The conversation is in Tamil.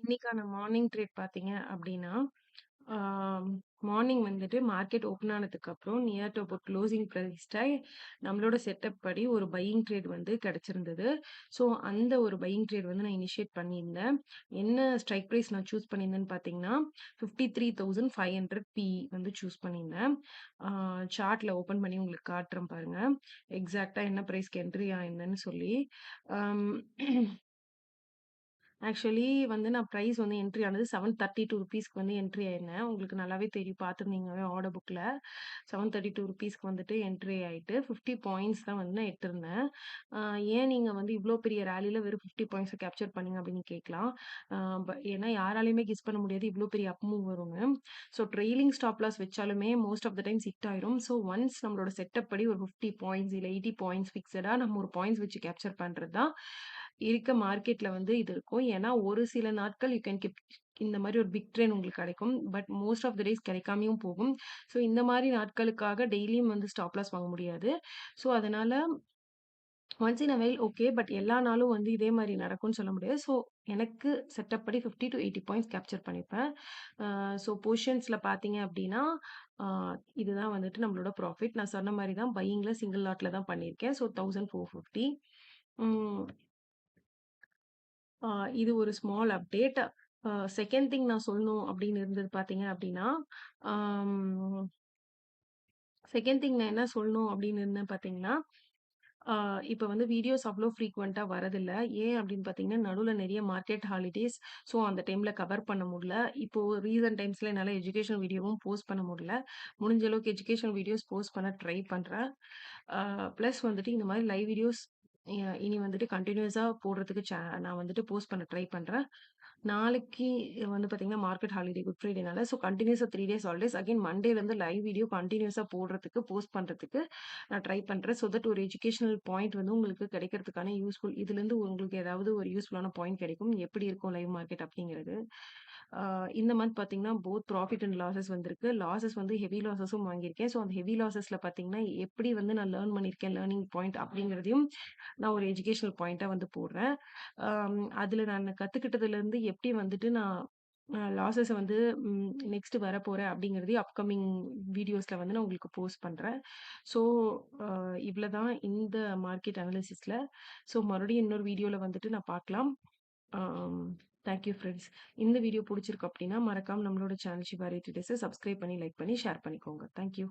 இன்னைக்கான மார்னிங் ட்ரேட் பார்த்தீங்க அப்படின்னா, மார்னிங் வந்துட்டு மார்க்கெட் ஓப்பன் ஆனதுக்கப்புறம் நியர் டு அபௌட் க்ளோசிங் பிரைஸ்ல நம்மளோட செட்டப் படி ஒரு பையிங் ட்ரேட் வந்து கிடைச்சிருந்தது. ஸோ அந்த ஒரு பையிங் ட்ரேட் வந்து நான் இனிஷியேட் பண்ணியிருந்தேன். என்ன ஸ்ட்ரைக் ப்ரைஸ் நான் சூஸ் பண்ணியிருந்தேன்னு பார்த்தீங்கன்னா, 53,500 வந்து சூஸ் பண்ணியிருந்தேன். சார்ட்ல ஓப்பன் பண்ணி உங்களுக்கு காட்டுறேன் பாருங்க. எக்ஸாக்ட்டா என்ன பிரைஸ்க்கு என்ட்ரி ஆயிருந்தேன்னு சொல்லி. அம் ஆக்சுவலி வந்து நான் பிரைஸ் வந்து என்ட்ரி ஆனது ₹732க்கு வந்து என்ட்ரி ஆயிருந்தேன். உங்களுக்கு நல்லாவே தெரியும் பார்த்துருந்தீங்கனாவே ஆர்டர் புக்ல. ₹732க்கு வந்துட்டு என்ட்ரி ஆயிட்டு 50 பாயிண்ட்ஸ் தான் வந்து நான் எடுத்திருந்தேன். அ ஏன் நீங்க வந்து இவ்ளோ பெரிய ராலில வெறும் 50 பாயிண்ட்ஸ கேப்சர் பண்ணீங்க அப்படின்னு கேட்கலாம். அ ஏன்னா யாராலயுமே கெஸ் பண்ண முடியாது இவ்ளோ பெரிய அப் மூவ் வரும்னு. ஸோ ட்ரெய்லிங் ஸ்டாப் லாஸ் வச்சாலுமே most of the times hit ஆயிரும். ஸோ ஒன்ஸ் நம்மளோட செட்டப் படி ஒரு 50 பாயிண்ட்ஸ் இல்ல 80 பாயிண்ட்ஸ் ஃபிக்ஸடா நம்ம ஒரு பாயிண்ட்ஸ் வச்சு கேப்சர் பண்றது தான் இருக்க மார்க்கெட்ல வந்து இது இருக்கும். ஏன்னா ஒரு சில நாட்கள் யூ கேன் கீப் இந்த மாரி ஒரு பிக் ட்ரெண்ட் உங்களுக்கு கிடைக்கும். But most of the days கிடைக்காமயும் போகும். ஸோ இந்த மாரி நாட்களுக்காக டெய்லியும் வந்து ஸ்டாப் லாஸ் வாங்க முடியாது. ஸோ அதனால once in a while okay. But எல்லா நாளும் வந்து இதே மாரி நடக்கும்னு சொல்ல முடியாது. ஸோ எனக்கு செட்டப் படி 50-80 பாயிண்ட்ஸ் கேப்சர் பண்ணிப்பேன். ஸோ பொசிஷன்ஸ்ல பார்த்தீங்க அப்டின்னா, அ இதுதான் வந்துட்டு நம்மளோட ப்ராஃபிட். நான் சொன்ன மாரி தான் பையிங்ல சிங்கிள் லாட்ல தான் பண்ணியிருக்கேன். ஸோ 1450. ம். ஆ இது ஒரு ஸ்மால் அப்டேட். செகண்ட் திங் நான் சொல்லணும் அப்படின்னு இருந்தது பார்த்தீங்க அப்படின்னா, ஆம் செகண்ட் திங் நான் என்ன சொல்லணும் அப்படின்னு இருந்தேன் பார்த்தீங்கன்னா, ஆ இப்ப வந்து வீடியோஸ் அவ்ளோ ஃப்ரீக்வென்ட்டா வரதில்ல. ஏன் அப்படின்னு பார்த்தீங்கன்னா, நடுவுல நெறைய மார்க்கெட் ஹாலிடேஸ். ஸோ அந்த டைம்ல கவர் பண்ண முடியல. இப்போ ரீசென்ட் டைம்ஸ்ல என்னால எஜுகேஷன் வீடியோவும் போஸ்ட் பண்ண முடியல. முடிஞ்ச அளவுக்கு எஜுகேஷன் வீடியோஸ் போஸ்ட் பண்ண ட்ரை பண்றேன். ப்ளஸ் வந்துட்டு இந்த மாரி லைவ் வீடியோஸ் இனி வந்துட்டு கன்டினியூஸா போடுறதுக்கு நான் வந்துட்டு போஸ்ட் பண்ண ட்ரை பண்றேன். நாளைக்கு வந்து பார்த்தீங்கன்னா, மார்க்கெட் ஹாலிடே குட் ஃப்ரைடேனால ஸோ கன்டினியூஸா 3 டேஸ் ஹாலிடேஸ். அகைன் மண்டேலருந்து லைவ் வீடியோ கன்டினியூஸா போடுறதுக்கு, போஸ்ட் பண்றதுக்கு நான் ட்ரை பண்றேன். ஸோ தட் ஒரு எஜுகேஷனல் பாயிண்ட் வந்து உங்களுக்கு கிடைக்கிறதுக்கான யூஸ்ஃபுல் இதுலருந்து உங்களுக்கு ஏதாவது ஒரு யூஸ்ஃபுல்லான பாயிண்ட் கிடைக்கும். எப்படி இருக்கும் லைவ் மார்க்கெட் அப்படிங்கிறது. ஆ இந்த மந்த் பார்த்தீங்கன்னா, போத் ப்ராஃபிட் அண்ட் லாஸஸ் வந்திருக்கு. லாஸஸ் வந்து ஹெவி லாஸஸும் வாங்கியிருக்கேன். ஸோ அந்த ஹெவி லாஸஸ்ல பார்த்தீங்கன்னா, எப்படி வந்து நான் லேர்ன் பண்ணியிருக்கேன், லேர்னிங் பாயிண்ட் அப்படிங்கிறதையும் நான் ஒரு எஜுகேஷனல் பாயிண்ட்டா வந்து போடுறேன். அதுல நான் கத்துக்கிட்டதுலருந்து எப்படி வந்துட்டு நான் லாஸஸ வந்து நெக்ஸ்ட் வரப்போறேன் அப்படிங்கிறதையும் அப்கமிங் வீடியோஸ்ல வந்து நான் உங்களுக்கு போஸ்ட் பண்றேன். ஸோ இவ்வளதான் இந்த மார்க்கெட் அனாலிசிஸ்ல. ஸோ மறுபடியும் இன்னொரு வீடியோல வந்துட்டு நான் பார்க்கலாம். ஆம் தேங்க் யூ ஃப்ரெண்ட்ஸ். இந்த வீடியோ புடிச்சிருக்கு அப்படின்னா, மறக்காம நம்மளோட சேனல் ஷிபாரி ட்ரேடர்ஸ சப்ஸ்கிரைப் பண்ணி, லைக் பண்ணி, ஷேர் பண்ணிக்கோங்க. Thank you.